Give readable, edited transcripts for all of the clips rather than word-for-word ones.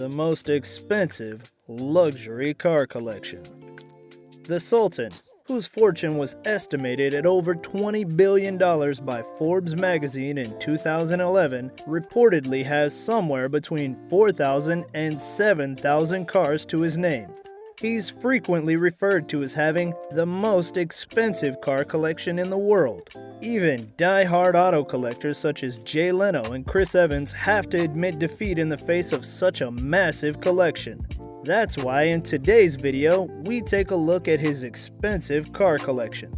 the most expensive luxury car collection. The Sultan, whose fortune was estimated at over $20 billion by Forbes magazine in 2011, reportedly has somewhere between 4,000 and 7,000 cars to his name. He's frequently referred to as having the most expensive car collection in the world. Even die-hard auto collectors such as Jay Leno and Chris Evans have to admit defeat in the face of such a massive collection. That's why in today's video, we take a look at his expensive car collection.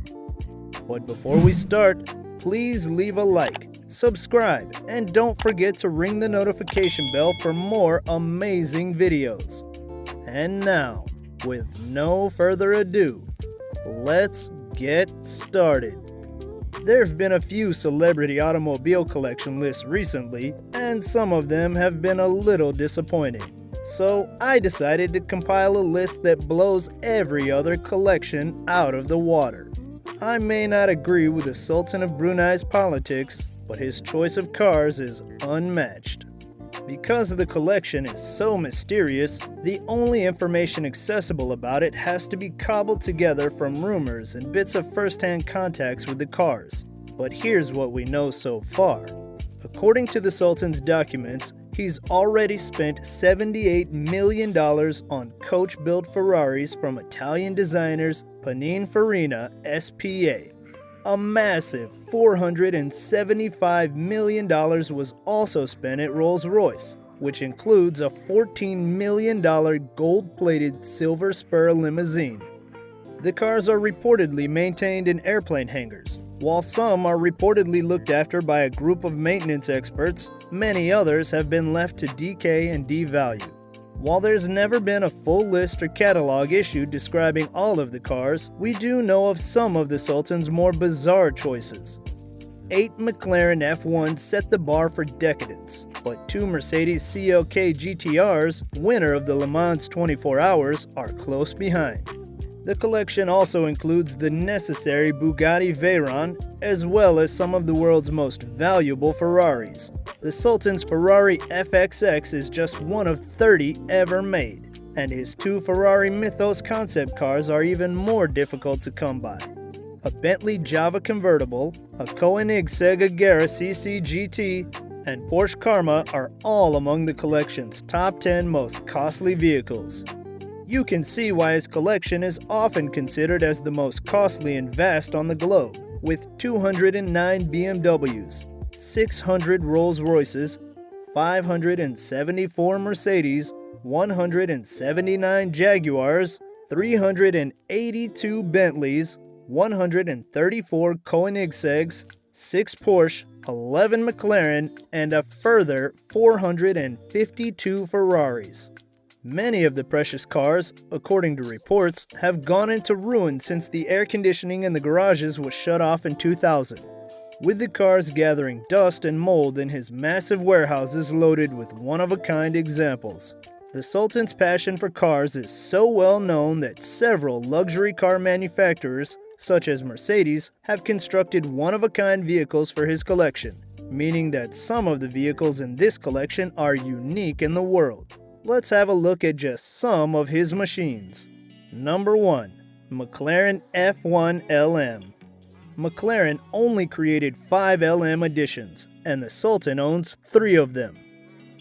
But before we start, please leave a like, subscribe, and don't forget to ring the notification bell for more amazing videos. And now, with no further ado, let's get started. There have been a few celebrity automobile collection lists recently, and some of them have been a little disappointing. So I decided to compile a list that blows every other collection out of the water. I may not agree with the Sultan of Brunei's politics, but his choice of cars is unmatched. Because the collection is so mysterious, the only information accessible about it has to be cobbled together from rumors and bits of first-hand contacts with the cars. But here's what we know so far. According to the Sultan's documents, he's already spent $78 million on coach-built Ferraris from Italian designers Pininfarina SPA. A massive $475 million was also spent at Rolls-Royce, which includes a $14 million gold-plated silver Spur limousine. The cars are reportedly maintained in airplane hangars. While some are reportedly looked after by a group of maintenance experts, many others have been left to decay and devalue. While there's never been a full list or catalog issued describing all of the cars, we do know of some of the Sultan's more bizarre choices. 8 McLaren F1s set the bar for decadence, but 2 Mercedes CLK GTRs, winner of the Le Mans 24 Hours, are close behind. The collection also includes the necessary Bugatti Veyron, as well as some of the world's most valuable Ferraris. The Sultan's Ferrari FXX is just one of 30 ever made, and his 2 Ferrari Mythos concept cars are even more difficult to come by. A Bentley Java convertible, a Koenigsegg Agera CC GT, and Porsche Karma are all among the collection's top 10 most costly vehicles. You can see why his collection is often considered as the most costly and vast on the globe, with 209 BMWs, 600 Rolls-Royces, 574 Mercedes, 179 Jaguars, 382 Bentleys, 134 Koenigsegg's, 6 Porsche, 11 McLaren, and a further 452 Ferraris. Many of the precious cars, according to reports, have gone into ruin since the air conditioning in the garages was shut off in 2000, with the cars gathering dust and mold in his massive warehouses loaded with one-of-a-kind examples. The Sultan's passion for cars is so well known that several luxury car manufacturers, such as Mercedes, have constructed one-of-a-kind vehicles for his collection, meaning that some of the vehicles in this collection are unique in the world. Let's have a look at just some of his machines. Number 1. McLaren F1 LM. McLaren only created 5 LM editions, and the Sultan owns 3 of them.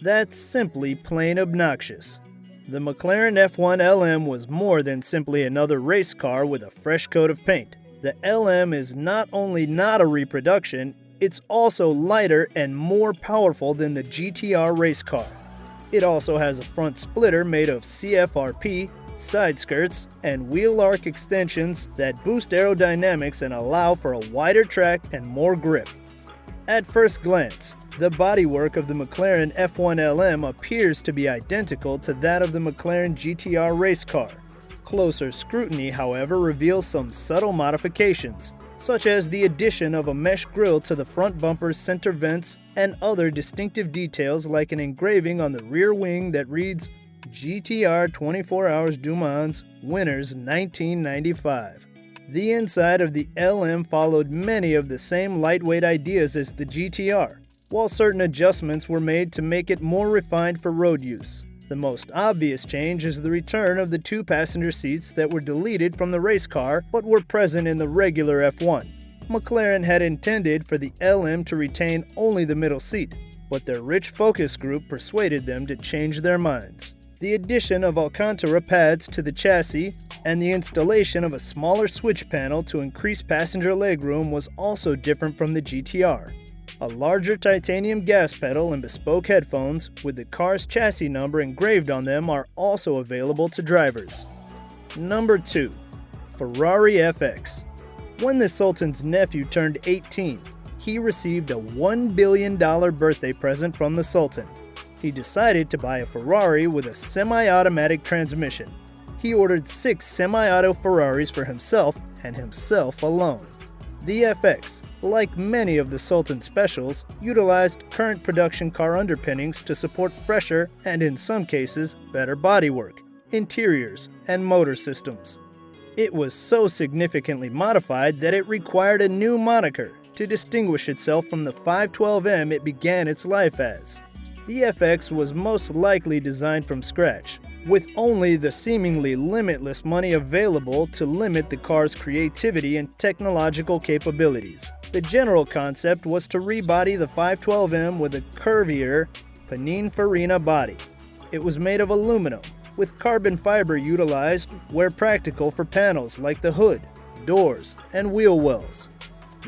That's simply plain obnoxious. The McLaren F1 LM was more than simply another race car with a fresh coat of paint. The LM is not only not a reproduction, it's also lighter and more powerful than the GTR race car. It also has a front splitter made of CFRP, side skirts, and wheel arc extensions that boost aerodynamics and allow for a wider track and more grip. At first glance, the bodywork of the McLaren F1 LM appears to be identical to that of the McLaren GTR race car. Closer scrutiny, however, reveals some subtle modifications, such as the addition of a mesh grille to the front bumper's center vents and other distinctive details like an engraving on the rear wing that reads GTR 24 Hours Du Mans, Winners 1995. The inside of the LM followed many of the same lightweight ideas as the GTR, while certain adjustments were made to make it more refined for road use. The most obvious change is the return of the two passenger seats that were deleted from the race car but were present in the regular F1. McLaren had intended for the LM to retain only the middle seat, but their rich focus group persuaded them to change their minds. The addition of Alcantara pads to the chassis and the installation of a smaller switch panel to increase passenger legroom was also different from the GTR. A larger titanium gas pedal and bespoke headphones with the car's chassis number engraved on them are also available to drivers. Number 2. Ferrari FX. When the Sultan's nephew turned 18, he received a $1 billion birthday present from the Sultan. He decided to buy a Ferrari with a semi-automatic transmission. He ordered 6 semi-auto Ferraris for himself and himself alone. The FX, like many of the Sultan specials, utilized current production car underpinnings to support fresher and, in some cases, better bodywork, interiors, and motor systems. It was so significantly modified that it required a new moniker to distinguish itself from the 512M it began its life as. The FX was most likely designed from scratch, with only the seemingly limitless money available to limit the car's creativity and technological capabilities. The general concept was to rebody the 512M with a curvier Pininfarina body. It was made of aluminum, with carbon fiber utilized where practical for panels like the hood, doors, and wheel wells.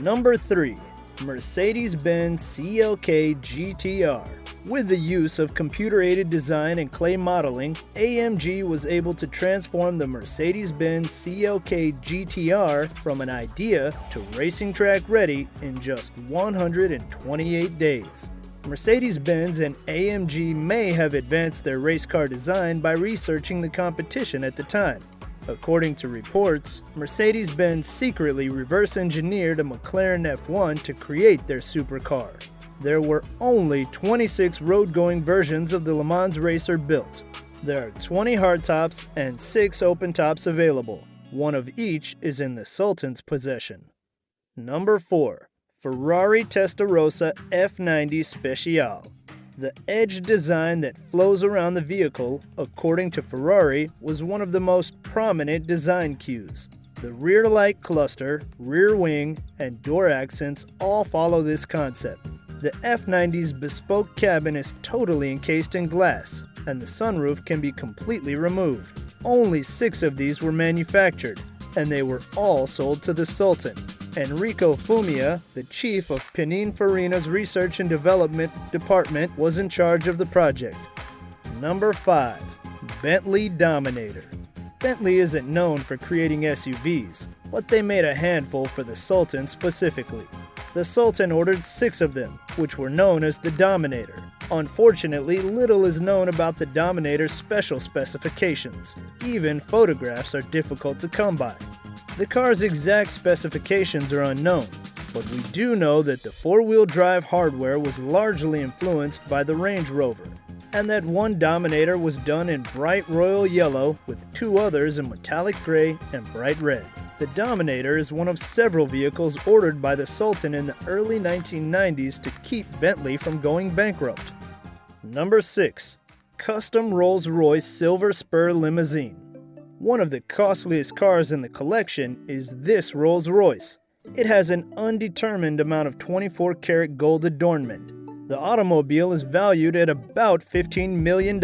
Number 3. Mercedes-Benz CLK GTR. With the use of computer-aided design and clay modeling, AMG was able to transform the Mercedes-Benz CLK GTR from an idea to racing track ready in just 128 days. Mercedes-Benz and AMG may have advanced their race car design by researching the competition at the time. According to reports, Mercedes-Benz secretly reverse-engineered a McLaren F1 to create their supercar. There were only 26 road-going versions of the Le Mans racer built. There are 20 hardtops and 6 open tops available. One of each is in the Sultan's possession. Number 4. Ferrari Testarossa F90 Speciale. The edge design that flows around the vehicle, according to Ferrari, was one of the most prominent design cues. The rear light cluster, rear wing, and door accents all follow this concept. The F90's bespoke cabin is totally encased in glass, and the sunroof can be completely removed. Only 6 of these were manufactured, and they were all sold to the Sultan. Enrico Fumia, the chief of Pininfarina's research and development department, was in charge of the project. Number 5. Bentley Dominator. Bentley isn't known for creating SUVs, but they made a handful for the Sultan specifically. The Sultan ordered 6 of them, which were known as the Dominator. Unfortunately, little is known about the Dominator's special specifications. Even photographs are difficult to come by. The car's exact specifications are unknown, but we do know that the 4-wheel drive hardware was largely influenced by the Range Rover, and that one Dominator was done in bright royal yellow with 2 others in metallic gray and bright red. The Dominator is one of several vehicles ordered by the Sultan in the early 1990s to keep Bentley from going bankrupt. Number 6. Custom Rolls-Royce Silver Spur Limousine. One of the costliest cars in the collection is this Rolls-Royce. It has an undetermined amount of 24-karat gold adornment. The automobile is valued at about $15 million.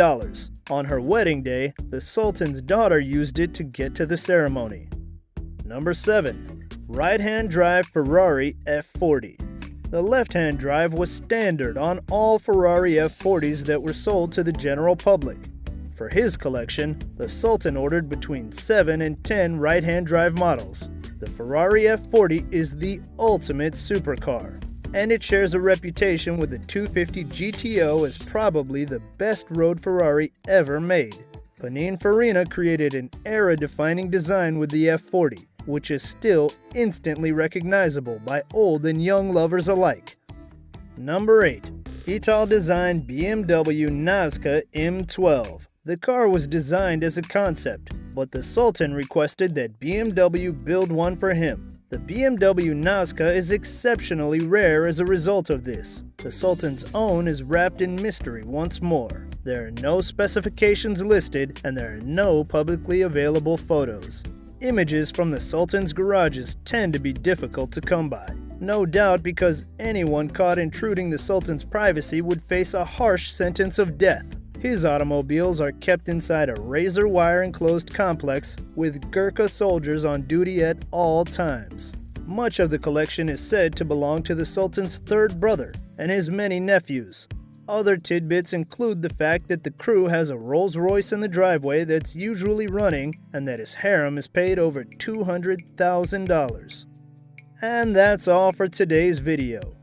On her wedding day, the Sultan's daughter used it to get to the ceremony. Number 7. Right-hand drive Ferrari F40. The left-hand drive was standard on all Ferrari F40s that were sold to the general public. For his collection, the Sultan ordered between 7 and 10 right-hand drive models. The Ferrari F40 is the ultimate supercar, and it shares a reputation with the 250 GTO as probably the best road Ferrari ever made. Pininfarina created an era-defining design with the F40, which is still instantly recognizable by old and young lovers alike. Number 8. Italdesign BMW Nazca M12. The car was designed as a concept, but the Sultan requested that BMW build one for him. The BMW Nazca is exceptionally rare as a result of this. The Sultan's own is wrapped in mystery once more. There are no specifications listed, and there are no publicly available photos. Images from the Sultan's garages tend to be difficult to come by. No doubt because anyone caught intruding the Sultan's privacy would face a harsh sentence of death. His automobiles are kept inside a razor wire enclosed complex with Gurkha soldiers on duty at all times. Much of the collection is said to belong to the Sultan's third brother and his many nephews. Other tidbits include the fact that the crew has a Rolls-Royce in the driveway that's usually running and that his harem is paid over $200,000. And that's all for today's video.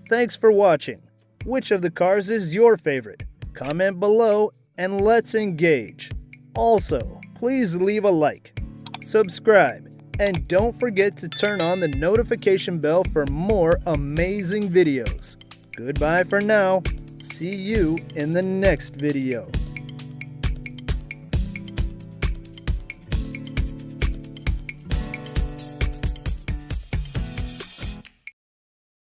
Thanks for watching. Which of the cars is your favorite? Comment below and let's engage. Also, please leave a like, subscribe, and don't forget to turn on the notification bell for more amazing videos. Goodbye for now. See you in the next video.